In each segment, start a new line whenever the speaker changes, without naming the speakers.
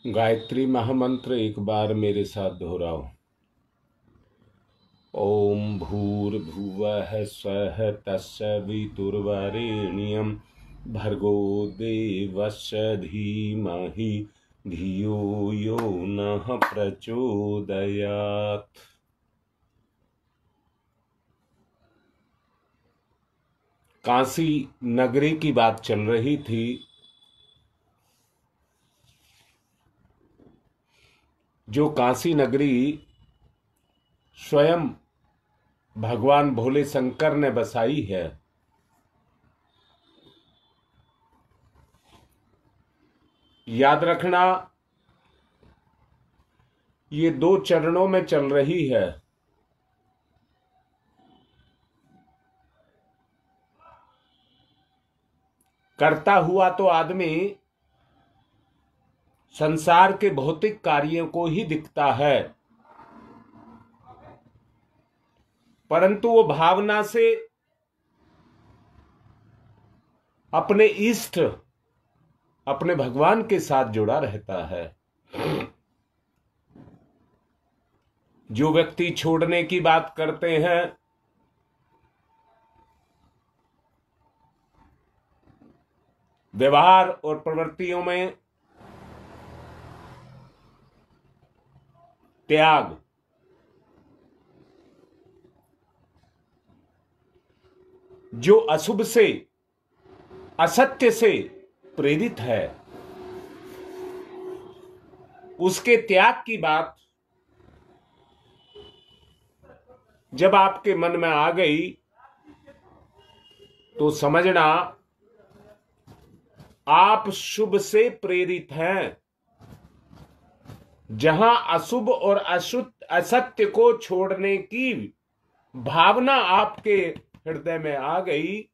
गायत्री महामंत्र एक बार मेरे साथ दोहराओ। ओम भूर्भुवः स्वः तत्सवितुर्वरेण्यं भर्गो देवस्य धीमहि धियो यो नः प्रचोदयात्। काशी नगरी की बात चल रही थी। जो काशी नगरी स्वयं भगवान भोले शंकर ने बसाई है, याद रखना ये 2 चरणों में चल रही है। करता हुआ तो आदमी संसार के भौतिक कार्यों को ही दिखता है, परंतु वो भावना से अपने इष्ट, अपने भगवान के साथ जुड़ा रहता है। जो व्यक्ति छोड़ने की बात करते हैं, व्यवहार और प्रवृत्तियों में त्याग, जो अशुभ से, असत्य से प्रेरित है, उसके त्याग की बात जब आपके मन में आ गई तो समझना आप शुभ से प्रेरित हैं। जहां अशुभ और असत्य को छोड़ने की भावना आपके हृदय में आ गई,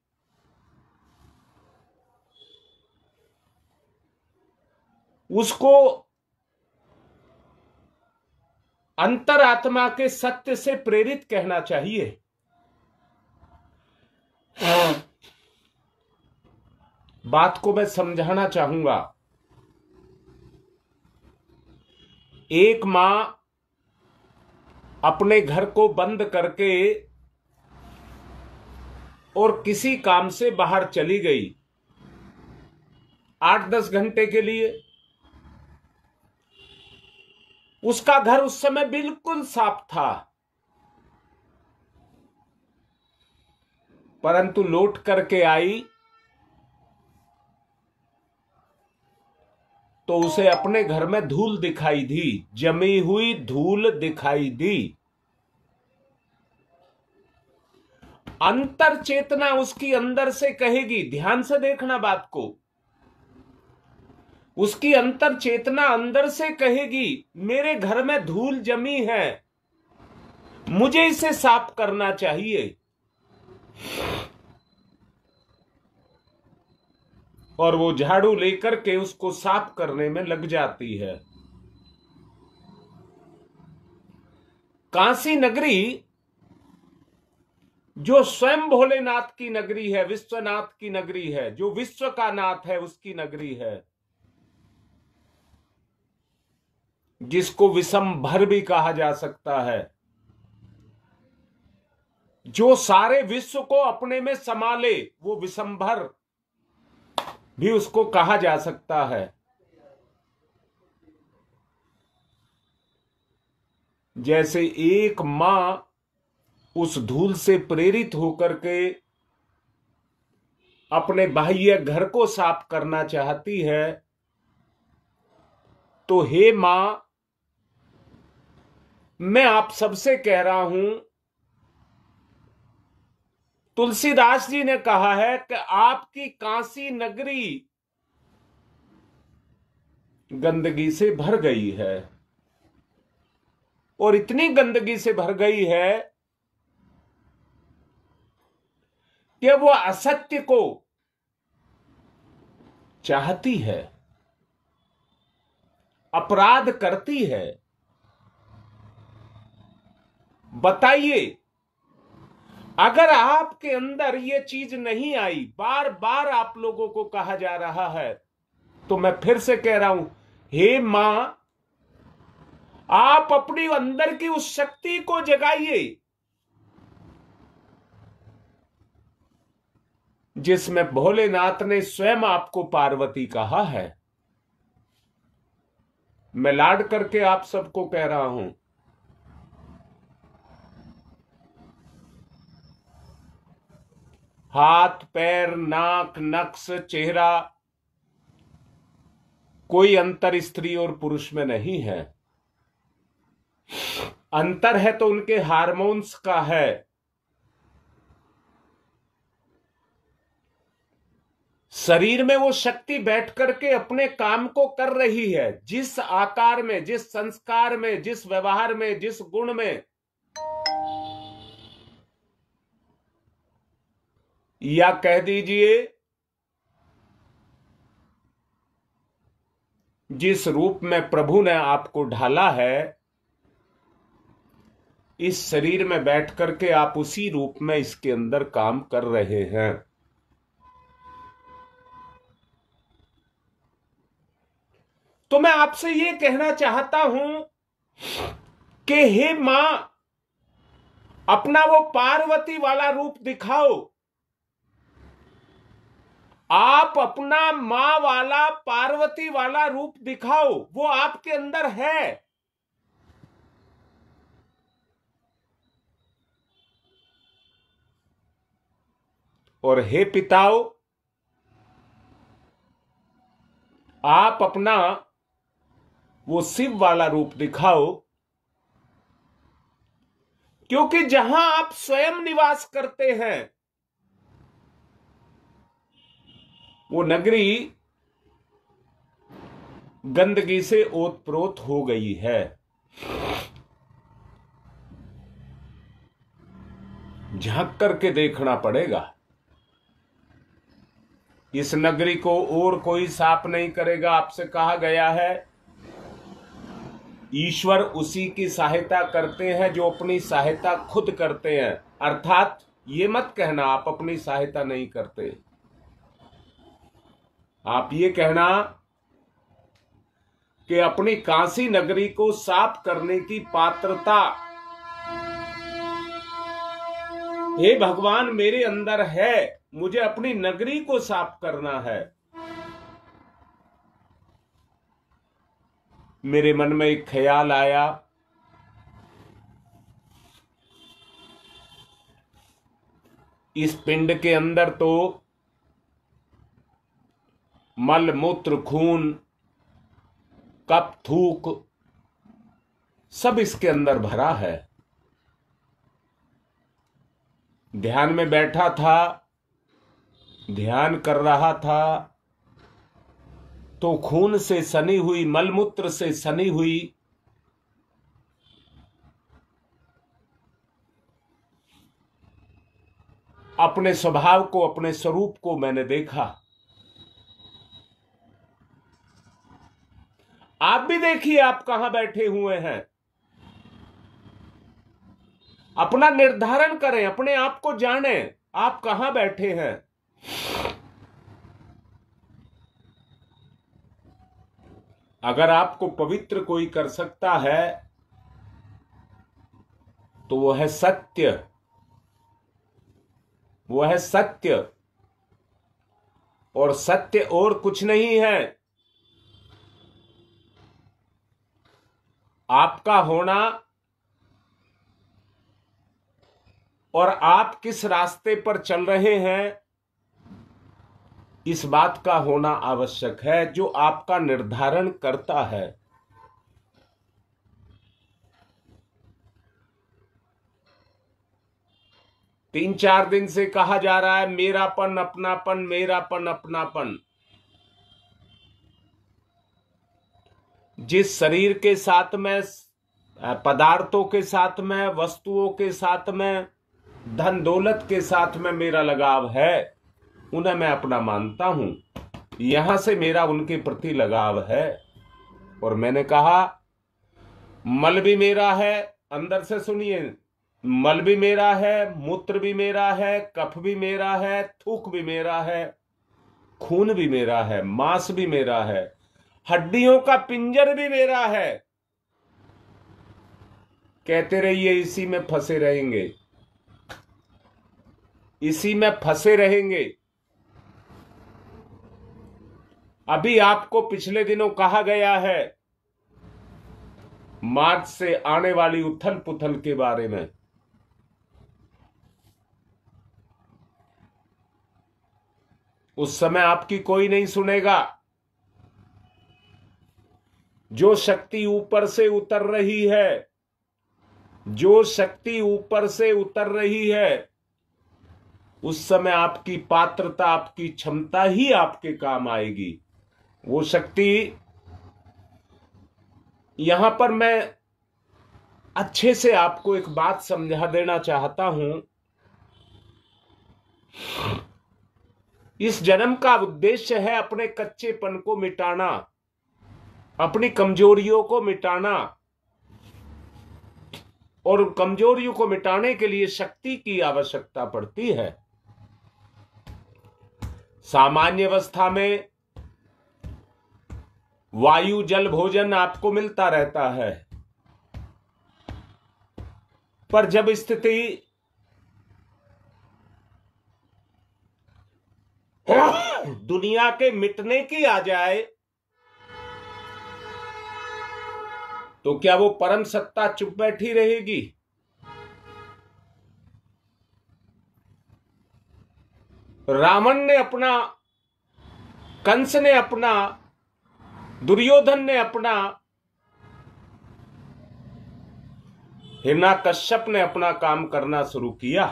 उसको अंतरात्मा के सत्य से प्रेरित कहना चाहिए। बात को मैं समझाना चाहूंगा। एक मां अपने घर को बंद करके और किसी काम से बाहर चली गई 8-10 घंटे के लिए। उसका घर उस समय बिल्कुल साफ था, परंतु लौट करके आई तो उसे अपने घर में धूल दिखाई दी, जमी हुई धूल दिखाई दी। अंतर चेतना उसकी अंदर से कहेगी, ध्यान से देखना बात को, उसकी अंतर चेतना अंदर से कहेगी मेरे घर में धूल जमी है, मुझे इसे साफ करना चाहिए। और वो झाड़ू लेकर के उसको साफ करने में लग जाती है। काशी नगरी जो स्वयं भोलेनाथ की नगरी है, विश्वनाथ की नगरी है, जो विश्व का नाथ है उसकी नगरी है, जिसको विशंभर भी कहा जा सकता है, जो सारे विश्व को अपने में संभाले, वो विशंभर भी उसको कहा जा सकता है। जैसे एक मां उस धूल से प्रेरित होकर के अपने बाह्य घर को साफ करना चाहती है, तो हे मां, मैं आप सबसे कह रहा हूं, तुलसीदास जी ने कहा है कि आपकी काशी नगरी गंदगी से भर गई है, और इतनी गंदगी से भर गई है कि वो असत्य को चाहती है, अपराध करती है। बताइए, अगर आपके अंदर ये चीज नहीं आई, बार बार आप लोगों को कहा जा रहा है, तो मैं फिर से कह रहा हूं, हे मां, आप अपनी अंदर की उस शक्ति को जगाइए जिसमें भोलेनाथ ने स्वयं आपको पार्वती कहा है। मैं लाड करके आप सबको कह रहा हूं, हाथ, पैर, नाक, नक्श, चेहरा, कोई अंतर स्त्री और पुरुष में नहीं है। अंतर है तो उनके हार्मोन्स का है। शरीर में वो शक्ति बैठ करके अपने काम को कर रही है, जिस आकार में, जिस संस्कार में, जिस व्यवहार में, जिस गुण में, या कह दीजिए जिस रूप में प्रभु ने आपको ढाला है, इस शरीर में बैठ करके आप उसी रूप में इसके अंदर काम कर रहे हैं। तो मैं आपसे ये कहना चाहता हूं कि हे मां, अपना वो पार्वती वाला रूप दिखाओ। आप अपना मां वाला, पार्वती वाला रूप दिखाओ, वो आपके अंदर है। और हे पिताओं, आप अपना वो शिव वाला रूप दिखाओ, क्योंकि जहां आप स्वयं निवास करते हैं वो नगरी गंदगी से ओतप्रोत हो गई है। झांक करके देखना पड़ेगा। इस नगरी को और कोई साफ नहीं करेगा। आपसे कहा गया है ईश्वर उसी की सहायता करते हैं जो अपनी सहायता खुद करते हैं। अर्थात ये मत कहना आप अपनी सहायता नहीं करते। आप ये कहना कि अपनी काशी नगरी को साफ करने की पात्रता हे भगवान मेरे अंदर है, मुझे अपनी नगरी को साफ करना है। मेरे मन में एक ख्याल आया, इस पिंड के अंदर तो मल, मूत्र, खून, कप, थूक सब इसके अंदर भरा है। ध्यान में बैठा था, ध्यान कर रहा था, तो खून से सनी हुई, मलमूत्र से सनी हुई अपने स्वभाव को, अपने स्वरूप को मैंने देखा। आप भी देखिए आप कहां बैठे हुए हैं। अपना निर्धारण करें, अपने आप को जानें, आप कहां बैठे हैं। अगर आपको पवित्र कोई कर सकता है तो वो है सत्य, वो है सत्य, और सत्य और कुछ नहीं है। आपका होना और आप किस रास्ते पर चल रहे हैं, इस बात का होना आवश्यक है, जो आपका निर्धारण करता है। तीन चार दिन से कहा जा रहा है मेरापन, अपनापन, मेरापन, अपनापन। जिस शरीर के साथ में, पदार्थों के साथ में, वस्तुओं के साथ में, धन दौलत के साथ में मेरा लगाव है, उन्हें मैं अपना मानता हूं। यहां से मेरा उनके प्रति लगाव है। और मैंने कहा मल भी मेरा है, अंदर से सुनिए, मल भी मेरा है, मूत्र भी मेरा है, कफ भी मेरा है, थूक भी मेरा है, खून भी मेरा है, मांस भी मेरा है। हड्डियों का पिंजर भी मेरा है। कहते रहिए इसी में फंसे रहेंगे, इसी में फंसे रहेंगे। अभी आपको पिछले दिनों कहा गया है मार्च से आने वाली उथल पुथल के बारे में। उस समय आपकी कोई नहीं सुनेगा। जो शक्ति ऊपर से उतर रही है, जो शक्ति ऊपर से उतर रही है, उस समय आपकी पात्रता, आपकी क्षमता ही आपके काम आएगी। वो शक्ति, यहां पर मैं अच्छे से आपको एक बात समझा देना चाहता हूं। इस जन्म का उद्देश्य है अपने कच्चेपन को मिटाना, अपनी कमजोरियों को मिटाना, और कमजोरियों को मिटाने के लिए शक्ति की आवश्यकता पड़ती है। सामान्य अवस्था में वायु, जल, भोजन आपको मिलता रहता है, पर जब स्थिति दुनिया के मिटने की आ जाए तो क्या वो परम सत्ता चुप बैठी रहेगी? रावण ने अपना, कंस ने अपना, दुर्योधन ने अपना, हिरण्यकश्यप ने अपना काम करना शुरू किया।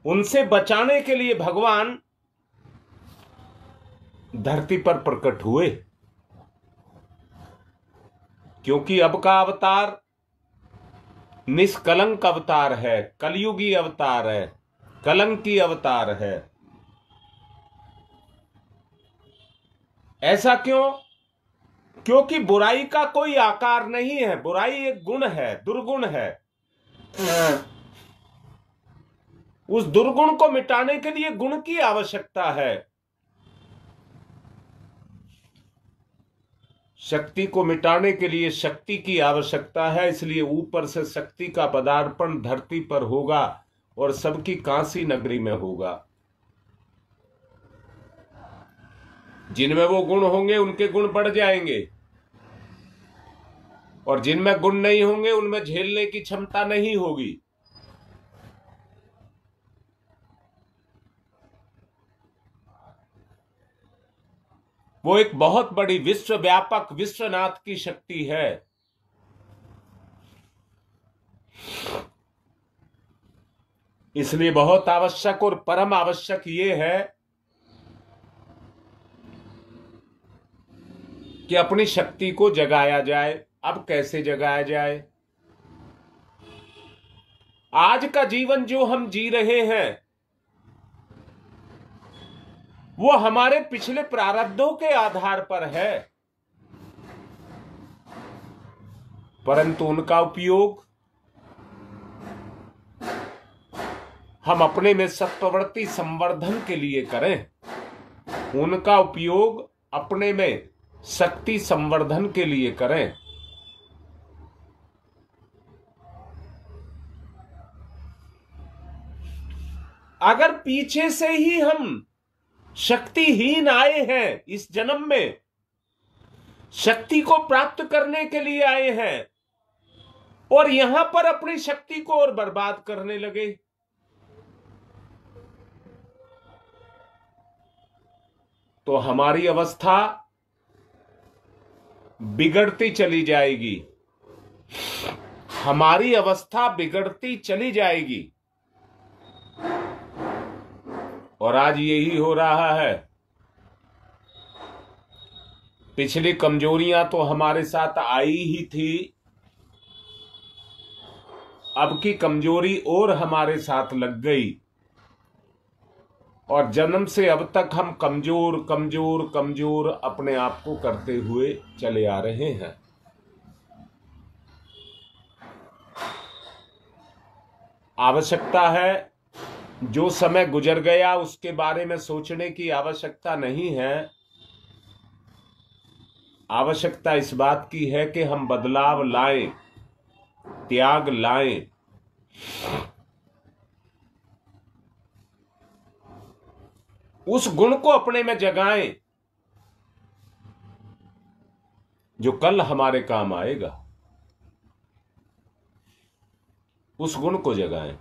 उनसे बचाने के लिए भगवान धरती पर प्रकट हुए, क्योंकि अब का अवतार निष्कलंक अवतार है, कलयुगी अवतार है, कलंकी अवतार है। ऐसा क्यों? क्योंकि बुराई का कोई आकार नहीं है, बुराई एक गुण है, दुर्गुण है। उस दुर्गुण को मिटाने के लिए गुण की आवश्यकता है। शक्ति को मिटाने के लिए शक्ति की आवश्यकता है, इसलिए ऊपर से शक्ति का पदार्पण धरती पर होगा और सबकी काशी नगरी में होगा। जिनमें वो गुण होंगे उनके गुण बढ़ जाएंगे, और जिनमें गुण नहीं होंगे उनमें झेलने की क्षमता नहीं होगी। वो एक बहुत बड़ी विश्वव्यापक, विश्वनाथ की शक्ति है। इसलिए बहुत आवश्यक और परम आवश्यक ये है कि अपनी शक्ति को जगाया जाए। अब कैसे जगाया जाए? आज का जीवन जो हम जी रहे हैं वो हमारे पिछले प्रारब्धों के आधार पर है, परंतु उनका उपयोग हम अपने में सत्प्रवृत्ति संवर्धन के लिए करें, उनका उपयोग अपने में शक्ति संवर्धन के लिए करें। अगर पीछे से ही हम शक्तिहीन आए हैं, इस जन्म में शक्ति को प्राप्त करने के लिए आए हैं, और यहां पर अपनी शक्ति को और बर्बाद करने लगे, तो हमारी अवस्था बिगड़ती चली जाएगी, हमारी अवस्था बिगड़ती चली जाएगी। और आज यही हो रहा है। पिछली कमजोरियां तो हमारे साथ आई ही थी, अब की कमजोरी और हमारे साथ लग गई, और जन्म से अब तक हम कमजोर कमजोर कमजोर अपने आप को करते हुए चले आ रहे हैं। आवश्यकता है जो समय गुजर गया उसके बारे में सोचने की आवश्यकता नहीं है। आवश्यकता इस बात की है कि हम बदलाव लाएं, त्याग लाएं। उस गुण को अपने में जगाएं जो कल हमारे काम आएगा। उस गुण को जगाएं।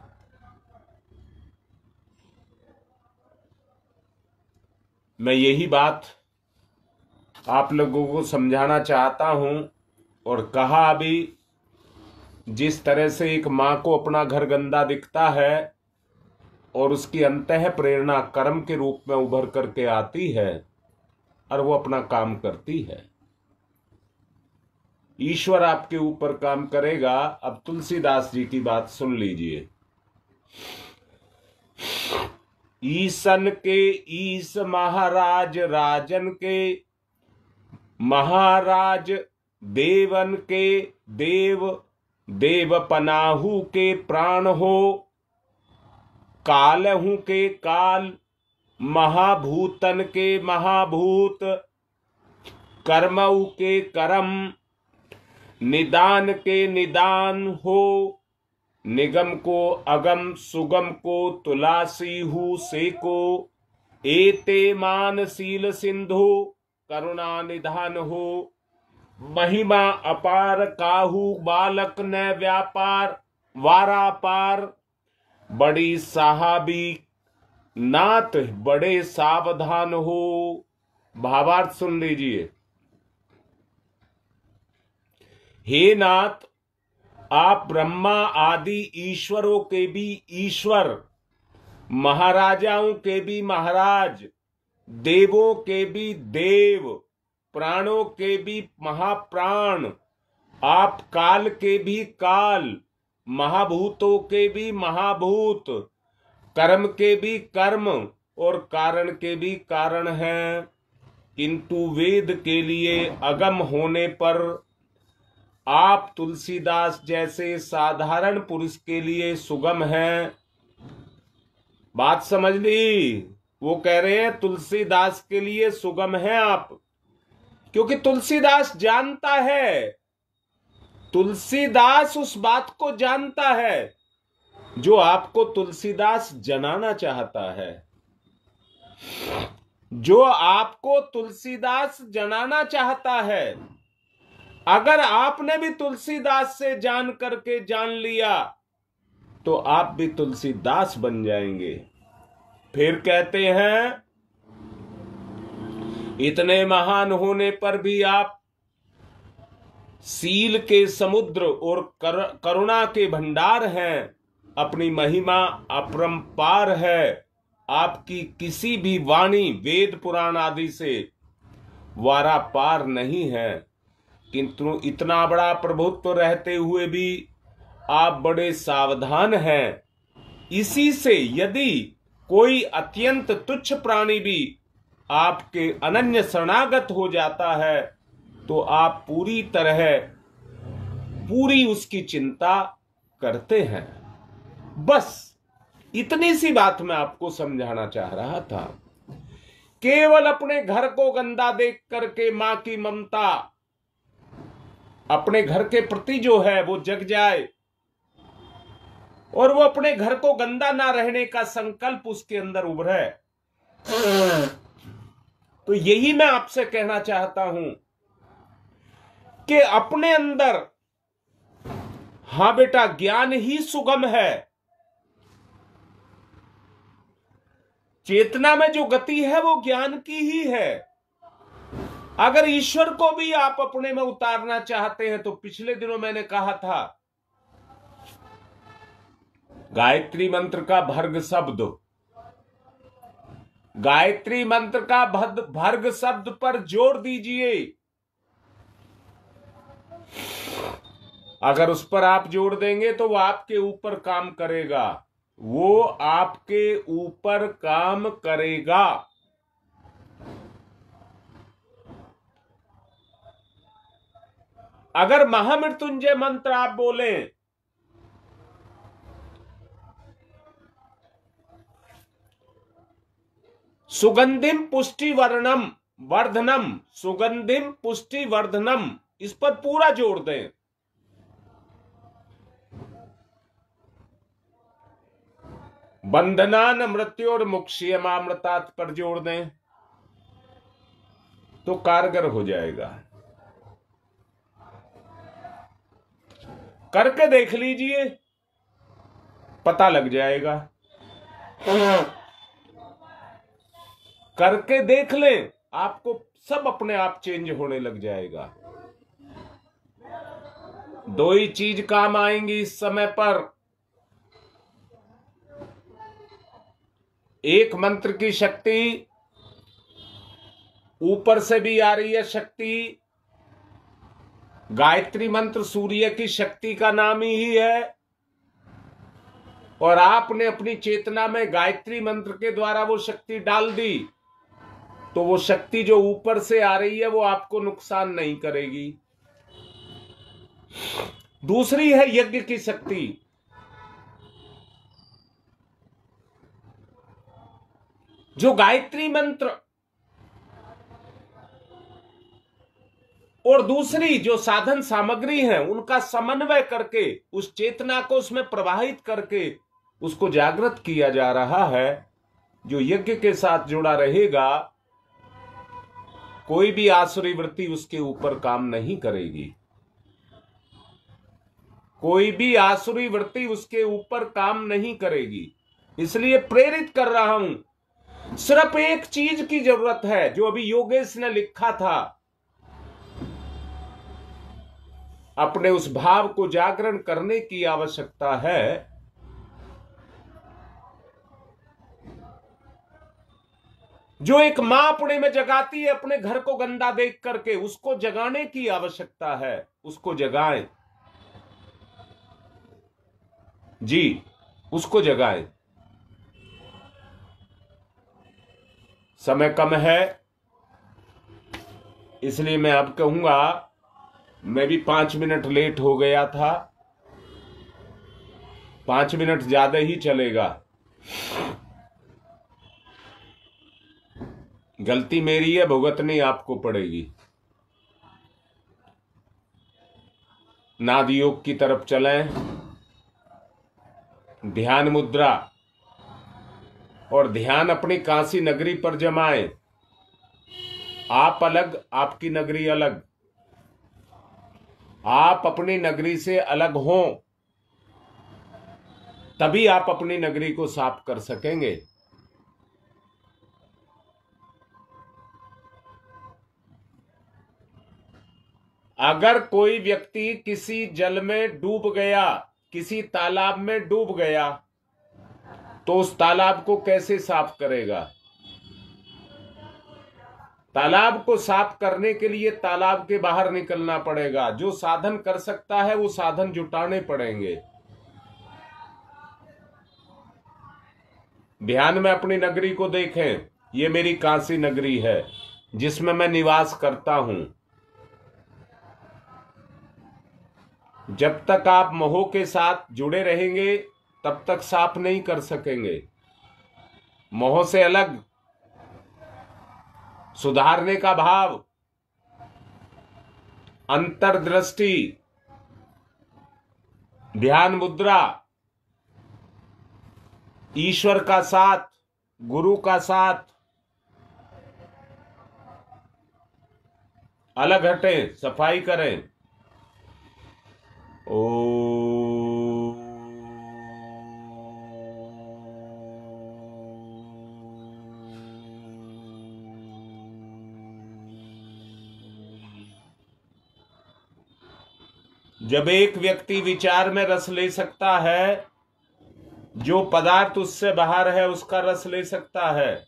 मैं यही बात आप लोगों को समझाना चाहता हूं। और कहा अभी, जिस तरह से एक मां को अपना घर गंदा दिखता है और उसकी अंतः प्रेरणा कर्म के रूप में उभर करके आती है और वो अपना काम करती है, ईश्वर आपके ऊपर काम करेगा। अब तुलसीदास जी की बात सुन लीजिए। ईसन के ईस महाराज राजन के, महाराज देवन के देव, देव पनाहू के प्राण हो, कालहू के काल, महाभूतन के महाभूत, कर्मऊ के कर्म, निदान के निदान हो, निगम को अगम, सुगम को तुलासी हु से को, एते मानशील सिंधु, करुणा निधान हो, महिमा अपार काहू बालक न व्यापार, वारा पार, बड़ी साहबी नाथ बड़े सावधान हो। भावार्थ सुन लीजिए। हे नाथ, आप ब्रह्मा आदि ईश्वरों के भी ईश्वर, महाराजाओं के भी महाराज, देवों के भी देव, प्राणों के भी महाप्राण, आप काल के भी काल, महाभूतों के भी महाभूत, कर्म के भी कर्म और कारण के भी कारण हैं। किंतु वेद के लिए अगम होने पर आप तुलसीदास जैसे साधारण पुरुष के लिए सुगम हैं। बात समझ ली? वो कह रहे हैं तुलसीदास के लिए सुगम है आप, क्योंकि तुलसीदास जानता है, तुलसीदास उस बात को जानता है जो आपको तुलसीदास जनाना चाहता है, जो आपको तुलसीदास जनाना चाहता है। अगर आपने भी तुलसीदास से जान करके जान लिया तो आप भी तुलसीदास बन जाएंगे। फिर कहते हैं, इतने महान होने पर भी आप सील के समुद्र और करुणा के भंडार हैं। अपनी महिमा अपरंपार है। आपकी किसी भी वाणी वेद पुराण आदि से वारा पार नहीं है। किंतु इतना बड़ा प्रभुत्व रहते हुए भी आप बड़े सावधान हैं। इसी से यदि कोई अत्यंत तुच्छ प्राणी भी आपके अनन्य शरणागत हो जाता है तो आप पूरी उसकी चिंता करते हैं। बस इतनी सी बात मैं आपको समझाना चाह रहा था। केवल अपने घर को गंदा देख करके मां की ममता अपने घर के प्रति जो है वो जग जाए और वो अपने घर को गंदा ना रहने का संकल्प उसके अंदर उभरे। तो यही मैं आपसे कहना चाहता हूं कि अपने अंदर, हां बेटा, ज्ञान ही सुगम है। चेतना में जो गति है वो ज्ञान की ही है। अगर ईश्वर को भी आप अपने में उतारना चाहते हैं तो पिछले दिनों मैंने कहा था, गायत्री मंत्र का भर्ग शब्द, गायत्री मंत्र का भर्ग शब्द पर जोर दीजिए। अगर उस पर आप जोर देंगे तो वो आपके ऊपर काम करेगा, वो आपके ऊपर काम करेगा। अगर महामृत्युंजय मंत्र आप बोलें सुगंधिम पुष्टि वर्धनम, सुगंधिम पुष्टि वर्धनम, इस पर पूरा जोड़ दें। बंधनान मृत्योर मुक्ष्यमामृतात् पर जोड़ दें तो कारगर हो जाएगा। करके देख लीजिए, पता लग जाएगा। करके देख लें, आपको सब अपने आप चेंज होने लग जाएगा। दो ही चीज काम आएंगी इस समय पर, एक मंत्र की शक्ति, ऊपर से भी आ रही है शक्ति। गायत्री मंत्र सूर्य की शक्ति का नाम ही है, और आपने अपनी चेतना में गायत्री मंत्र के द्वारा वो शक्ति डाल दी, तो वो शक्ति जो ऊपर से आ रही है वो आपको नुकसान नहीं करेगी। दूसरी है यज्ञ की शक्ति। जो गायत्री मंत्र और दूसरी जो साधन सामग्री है उनका समन्वय करके उस चेतना को उसमें प्रवाहित करके उसको जागृत किया जा रहा है। जो यज्ञ के साथ जुड़ा रहेगा, कोई भी आसुरी वृत्ति उसके ऊपर काम नहीं करेगी। कोई भी आसुरी वृत्ति उसके ऊपर काम नहीं करेगी। इसलिए प्रेरित कर रहा हूं, सिर्फ एक चीज की जरूरत है, जो अभी योगेश ने लिखा था, अपने उस भाव को जागरण करने की आवश्यकता है। जो एक मां अपने में जगाती है अपने घर को गंदा देख करके, उसको जगाने की आवश्यकता है। उसको जगाएं जी, उसको जगाएं। समय कम है, इसलिए मैं अब कहूंगा, मैं भी 5 मिनट लेट हो गया था, 5 मिनट ज्यादा ही चलेगा। गलती मेरी है, भुगतनी आपको पड़ेगी। नाद योग की तरफ चलें, ध्यान मुद्रा, और ध्यान अपनी काशी नगरी पर जमाएं। आप अलग, आपकी नगरी अलग। आप अपनी नगरी से अलग हों, तभी आप अपनी नगरी को साफ कर सकेंगे। अगर कोई व्यक्ति किसी जल में डूब गया, किसी तालाब में डूब गया, तो उस तालाब को कैसे साफ करेगा? तालाब को साफ करने के लिए तालाब के बाहर निकलना पड़ेगा। जो साधन कर सकता है वो साधन जुटाने पड़ेंगे। ध्यान में अपनी नगरी को देखें, ये मेरी काशी नगरी है जिसमें मैं निवास करता हूं। जब तक आप मोह के साथ जुड़े रहेंगे तब तक साफ नहीं कर सकेंगे। मोह से अलग, सुधारने का भाव, अंतर्दृष्टि, ध्यान मुद्रा, ईश्वर का साथ, गुरु का साथ, अलग हटें, सफाई करें। जब एक व्यक्ति विचार में रस ले सकता है, जो पदार्थ उससे बाहर है उसका रस ले सकता है।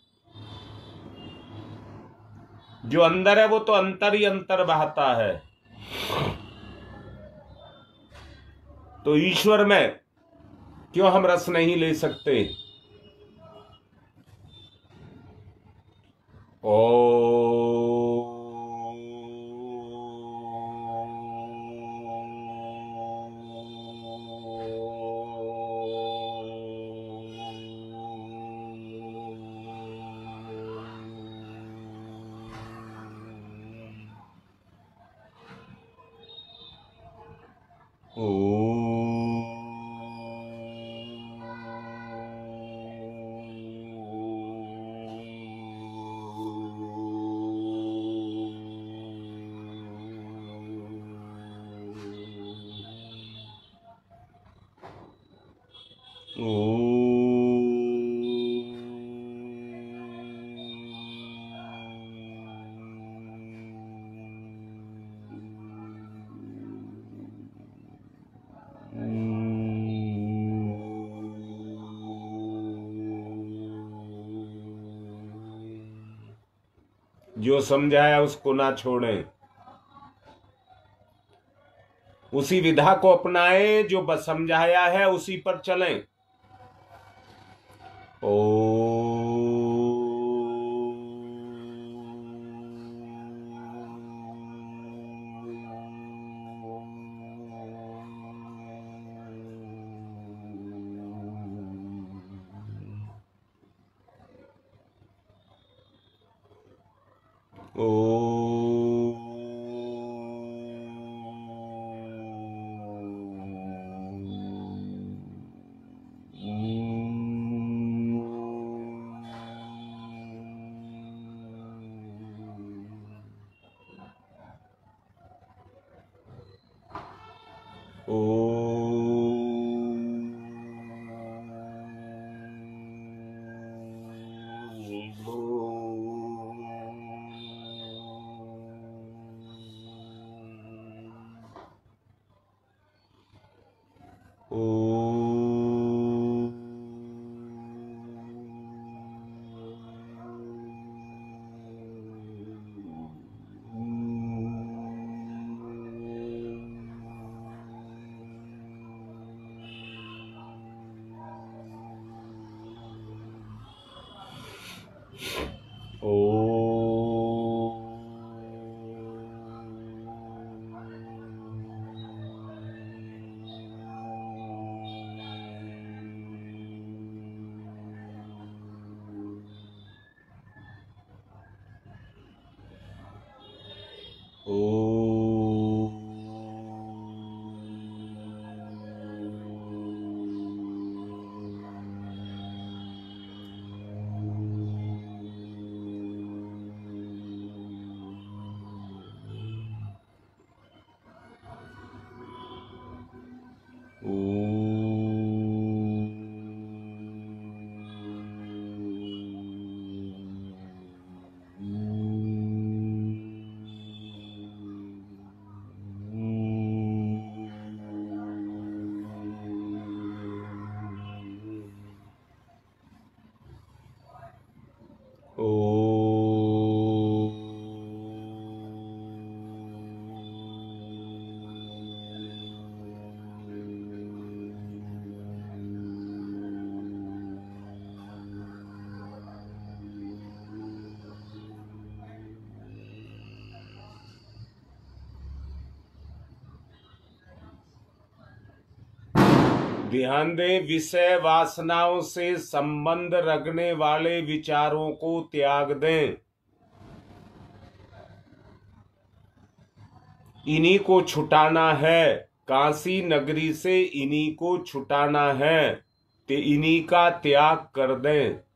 जो अंदर है वो तो अंतर ही अंतर बहाता है। तो ईश्वर में क्यों हम रस नहीं ले सकते? जो समझाया उसको ना छोड़ें, उसी विधा को अपनाएं जो बस समझाया है उसी पर चलें। ध्यान दें, विषय वासनाओं से संबंध रखने वाले विचारों को त्याग दें। इन्हीं को छुटाना है, काशी नगरी से इन्हीं को छुटाना है, ते इन्हीं का त्याग कर दें।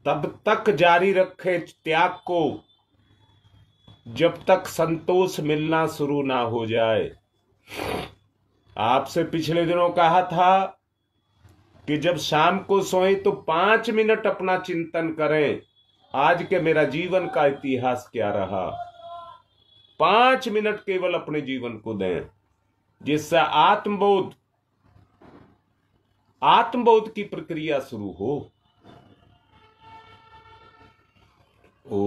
तब तक जारी रखे त्याग को जब तक संतोष मिलना शुरू ना हो जाए। आपसे पिछले दिनों कहा था कि जब शाम को सोए तो 5 मिनट अपना चिंतन करें, आज के मेरा जीवन का इतिहास क्या रहा। 5 मिनट केवल अपने जीवन को दें, जिससे आत्मबोध की प्रक्रिया शुरू हो। ओ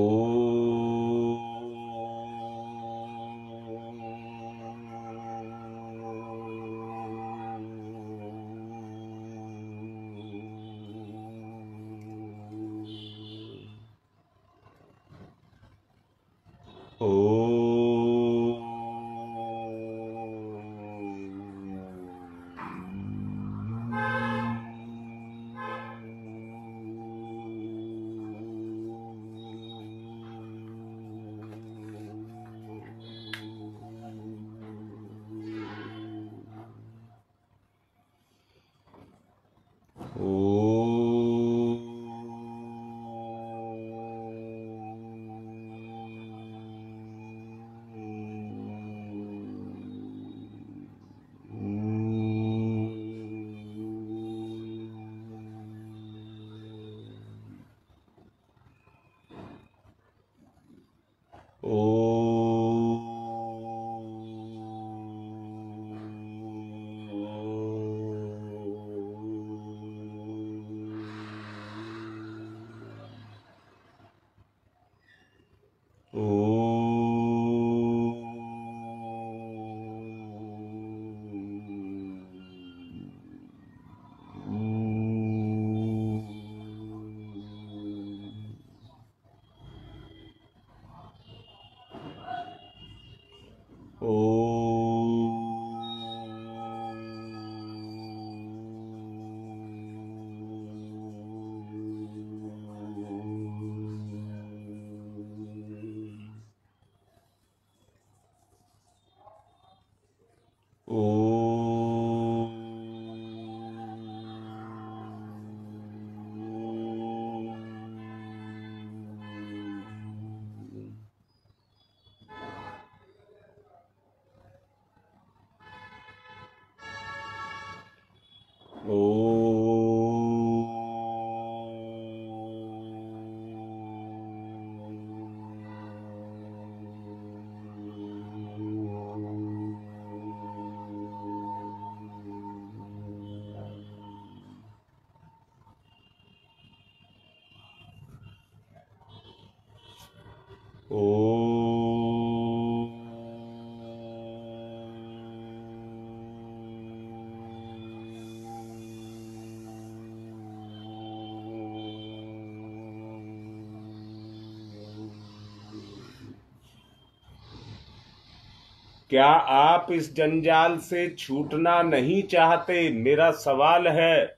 क्या आप इस जंजाल से छूटना नहीं चाहते? मेरा सवाल है।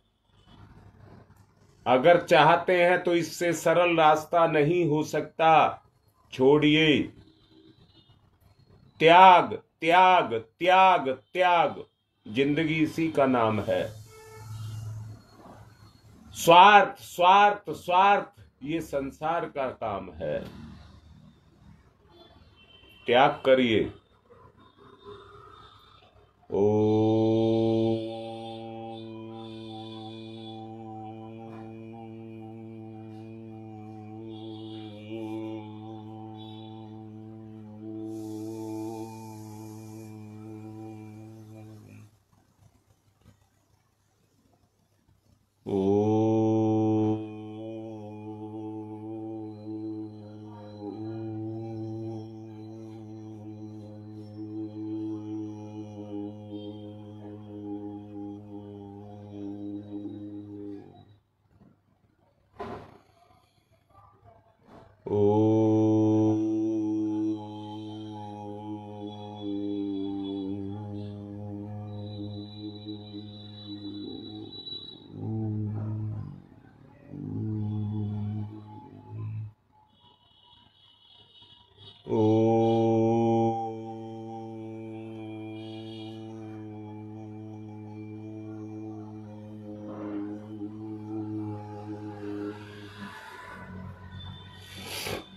अगर चाहते हैं तो इससे सरल रास्ता नहीं हो सकता। छोड़िए। त्याग त्याग त्याग त्याग, जिंदगी इसी का नाम है। स्वार्थ स्वार्थ स्वार्थ, ये संसार का काम है। त्याग करिए। ओ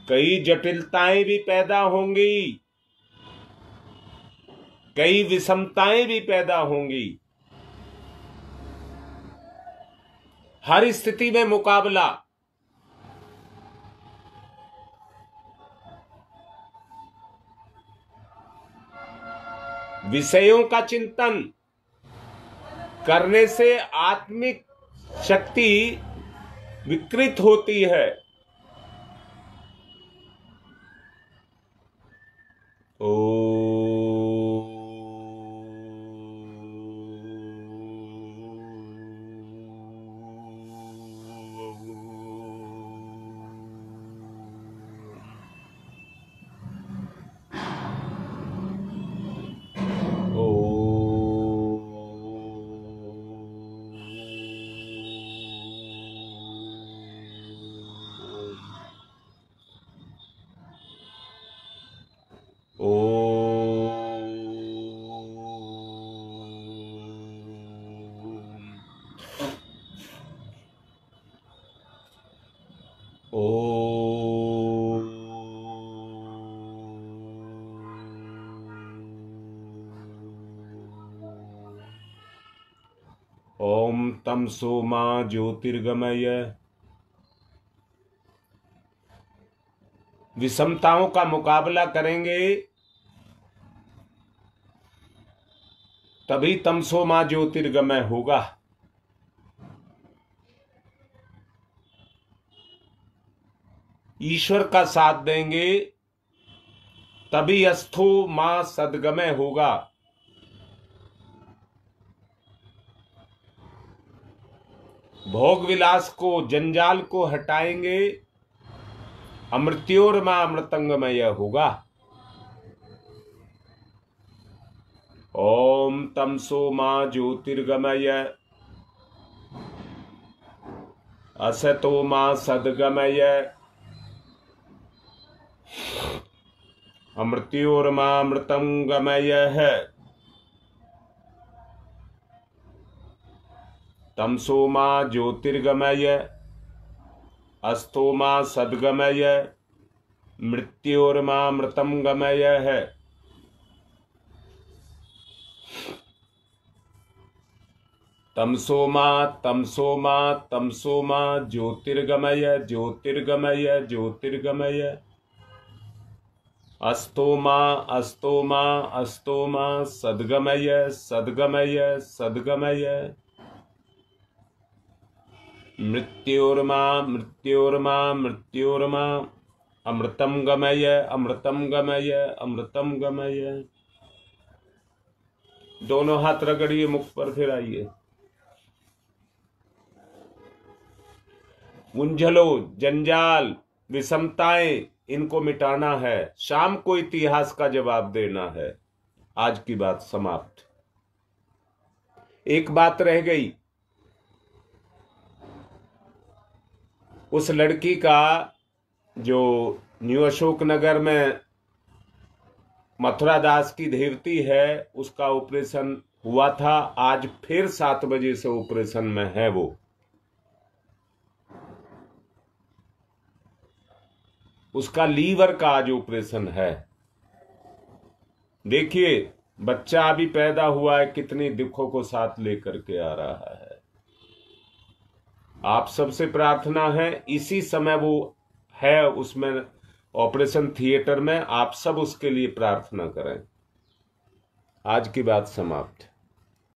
कई जटिलताएं भी पैदा होंगी, कई विषमताएं भी पैदा होंगी। हर स्थिति में मुकाबला, विषयों का चिंतन करने से आत्मिक शक्ति विकृत होती है। ओम तमसो मा ज्योतिर्गमय। विषमताओं का मुकाबला करेंगे तभी तमसो मा ज्योतिर्गमय होगा। ईश्वर का साथ देंगे तभी अस्थो मा सद्गमय होगा। भोग विलास को, जंजाल को हटाएंगे, अमृत्योर्मा अमृतंगमय होगा। ओम तमसो मा ज्योतिर्गमय असतो मा सद्गमय अमृत्योर्मा अमृतंगमय है। तमसो मा ज्योतिर्गमय अस्तो मा सद्गमय मृत्योर्मा मृतम गमय है। तमसो मा ज्योतिर्गमय ज्योतिर्गमय ज्योतिर्गमय अस्तो मा सद्गमय सद्गमय सद्गमय मृत्योर्मा अमृतम गमय अमृतम गमय अमृतम गमय। दोनों हाथ रगड़िए मुख पर, फिर आइए। उंझलो, जंजाल, विषमताएं, इनको मिटाना है। शाम को इतिहास का जवाब देना है। आज की बात समाप्त। एक बात रह गई, उस लड़की का जो न्यू अशोक नगर में मथुरा दास की देवती है, उसका ऑपरेशन हुआ था। आज फिर 7 बजे से ऑपरेशन में है वो। उसका लीवर का आज ऑपरेशन है। देखिए, बच्चा अभी पैदा हुआ है, कितनी दुखों को साथ लेकर के आ रहा है। आप सबसे प्रार्थना है, इसी समय वो है उसमें ऑपरेशन थिएटर में, आप सब उसके लिए प्रार्थना करें। आज की बात समाप्त।